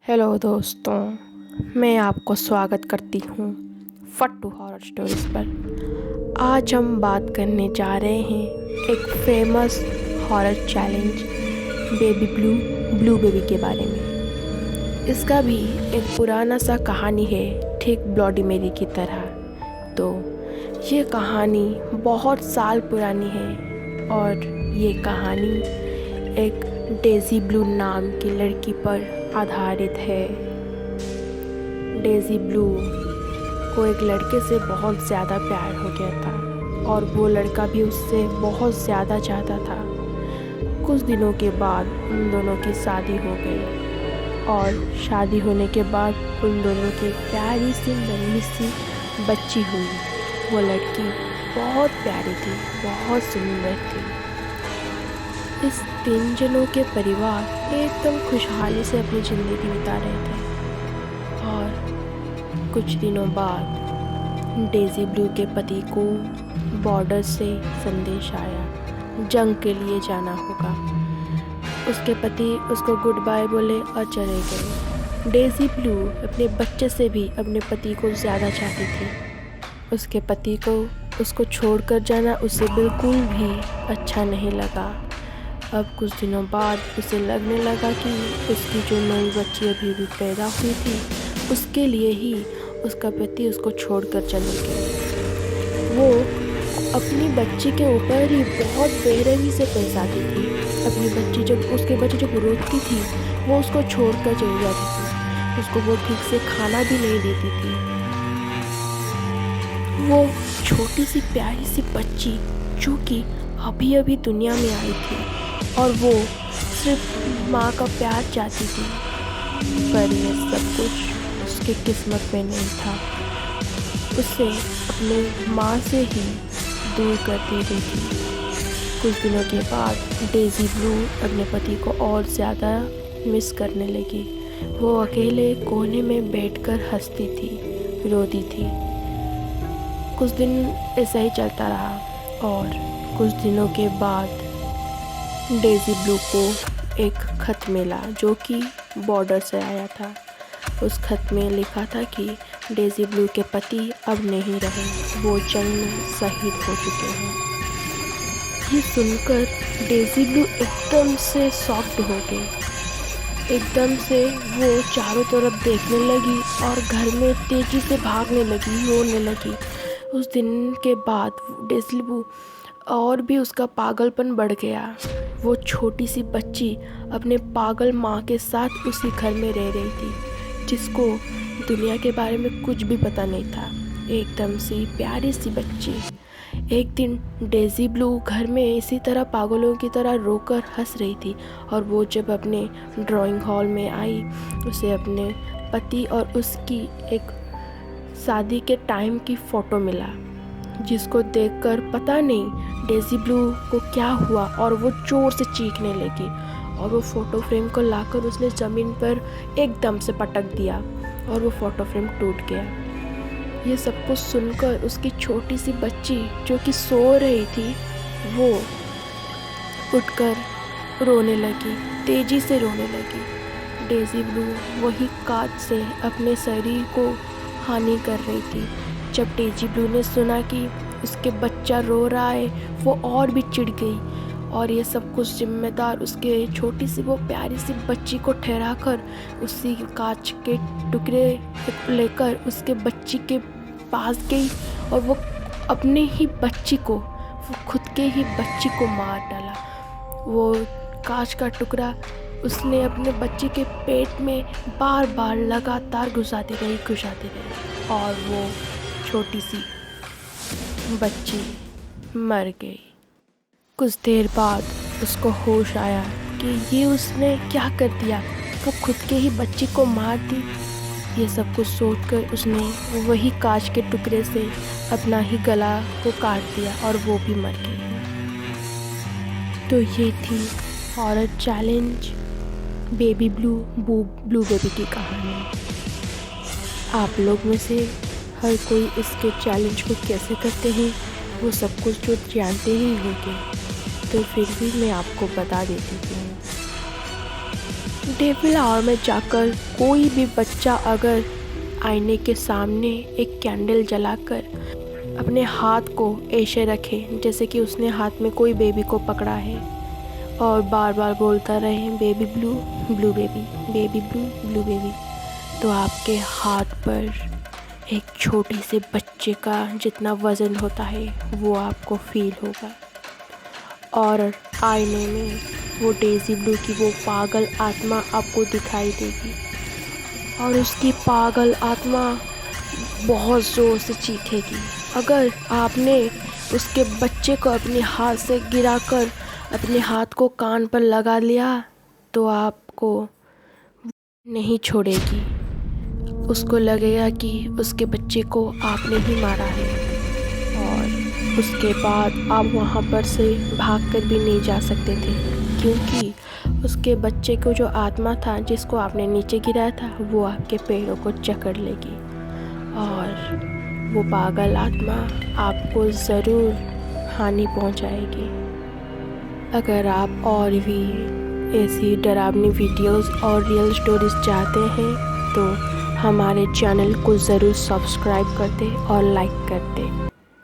Hello दोस्तों, मैं आपको स्वागत करती हूँ फट्टू हॉरर स्टोरीज़ पर। आज हम बात करने जा रहे हैं एक famous horror challenge baby blue baby के बारे में। इसका भी एक पुराना सा कहानी है, ठीक ब्लडी मेरी की तरह। तो ये कहानी बहुत साल पुरानी है और ये कहानी एक डेज़ी ब्लू नाम की लड़की पर आधारित है। डेज़ी ब्लू को एक लड़के से बहुत ज़्यादा प्यार हो गया था और वो लड़का भी उससे बहुत ज़्यादा चाहता था। कुछ दिनों के बाद उन दोनों की शादी हो गई और शादी होने के बाद उन दोनों की प्यारी सी नन्ही सी बच्ची हुई। वो लड़की बहुत प्यारी थी, बहुत सुंदर थी। इस 3 जनों के परिवार एकदम खुशहाली से अपनी ज़िंदगी बिता रहे थे और कुछ दिनों बाद डेज़ी ब्लू के पति को बॉर्डर से संदेश आया, जंग के लिए जाना होगा। उसके पति उसको गुड बाय बोले और चले गए। डेज़ी ब्लू अपने बच्चे से भी अपने पति को ज़्यादा चाहती थी। उसके पति को उसको छोड़कर जाना उसे बिल्कुल भी अच्छा नहीं लगा। अब कुछ दिनों बाद उसे लगने लगा कि उसकी जो नई बच्ची अभी पैदा हुई थी उसके लिए ही उसका पति उसको छोड़कर चले गए। वो अपनी बच्ची के ऊपर ही बहुत बेरहमी से पेश आती थी। अपनी बच्ची जब रोती थी वो उसको छोड़कर चली जाती थी। उसको वो ठीक से खाना भी नहीं देती थी। वो छोटी सी प्यारी सी बच्ची जो कि अभी अभी दुनिया में आई थी और वो सिर्फ माँ का प्यार चाहती थी, पर ये सब कुछ उसकी किस्मत में नहीं था। उसे अपने माँ से ही दूर कर दी गई थी। कुछ दिनों के बाद डेज़ी ब्लू अपने पति को और ज़्यादा मिस करने लगी। वो अकेले कोने में बैठकर हंसती थी, रोती थी। कुछ दिन ऐसा ही चलता रहा और कुछ दिनों के बाद डेज़ी ब्लू को एक खत मिला जो कि बॉर्डर से आया था। उस खत में लिखा था कि डेज़ी ब्लू के पति अब नहीं रहे, वो जंग में शहीद हो चुके हैं। ये सुनकर डेज़ी ब्लू एकदम से शॉक्ड हो गई। एकदम से वो चारों तरफ देखने लगी और घर में तेज़ी से भागने लगी, रोने लगी। उस दिन के बाद डेज़ी ब्लू और भी उसका पागलपन बढ़ गया। वो छोटी सी बच्ची अपने पागल माँ के साथ उसी घर में रह रही थी, जिसको दुनिया के बारे में कुछ भी पता नहीं था। एकदम सी प्यारी सी बच्ची। एक दिन डेज़ी ब्लू घर में इसी तरह पागलों की तरह रोकर हंस रही थी और वो जब अपने ड्राइंग हॉल में आई, उसे अपने पति और उसकी एक शादी के टाइम की फ़ोटो मिला, जिसको देखकर पता नहीं डेज़ी ब्लू को क्या हुआ और वो ज़ोर से चीखने लगी और वो फ़ोटो फ्रेम को लाकर उसने ज़मीन पर एकदम से पटक दिया और वो फ़ोटो फ्रेम टूट गया। ये सब कुछ सुनकर उसकी छोटी सी बच्ची जो कि सो रही थी वो उठकर रोने लगी, तेज़ी से रोने लगी। डेज़ी ब्लू वही कांच से अपने शरीर को हानि कर रही थी। जब डेज़ी ब्लू ने सुना कि उसके बच्चा रो रहा है, वो और भी चिढ़ गई और ये सब कुछ जिम्मेदार उसके छोटी सी वो प्यारी सी बच्ची को ठहराकर उसी कांच के टुकड़े लेकर उसके बच्ची के पास गई और वो अपने ही बच्ची को, वो खुद के ही बच्ची को मार डाला। वो कांच का टुकड़ा उसने अपने बच्चे के पेट में बार बार लगातार घुसाती रही और वो छोटी सी बच्ची मर गई। कुछ देर बाद उसको होश आया कि ये उसने क्या कर दिया, वो खुद के ही बच्ची को मार दी। ये सब कुछ सोचकर उसने वही कांच के टुकड़े से अपना ही गला को काट दिया और वो भी मर गई। तो ये थी horror challenge baby blue baby की कहानी। आप लोग में से हर कोई इसके चैलेंज को कैसे करते हैं वो सब कुछ जो जानते ही होंगे, तो फिर भी मैं आपको बता देती हूँ। डेविल आवर में जाकर कोई भी बच्चा अगर आईने के सामने एक कैंडल जलाकर अपने हाथ को ऐसे रखे जैसे कि उसने हाथ में कोई बेबी को पकड़ा है और बार बार बोलता रहे baby blue blue baby, baby blue blue baby, तो आपके हाथ पर एक छोटे से बच्चे का जितना वज़न होता है वो आपको फील होगा। और आईने में वो डेज़ी ब्लू की वो पागल आत्मा आपको दिखाई देगी और उसकी पागल आत्मा बहुत ज़ोर से चीखेगी। अगर आपने उसके बच्चे को अपने हाथ से गिराकर अपने हाथ को कान पर लगा लिया तो आपको नहीं छोड़ेगी। उसको लगेगा कि उसके बच्चे को आपने ही मारा है और उसके बाद आप वहाँ पर से भागकर भी नहीं जा सकते थे, क्योंकि उसके बच्चे को जो आत्मा था जिसको आपने नीचे गिराया था वो आपके पैरों को जकड़ लेगी और वो पागल आत्मा आपको ज़रूर हानि पहुँचाएगी। अगर आप और भी ऐसी डरावनी वीडियोस और रियल स्टोरीज चाहते हैं तो हमारे चैनल को ज़रूर सब्सक्राइब कर दें और लाइक कर दें।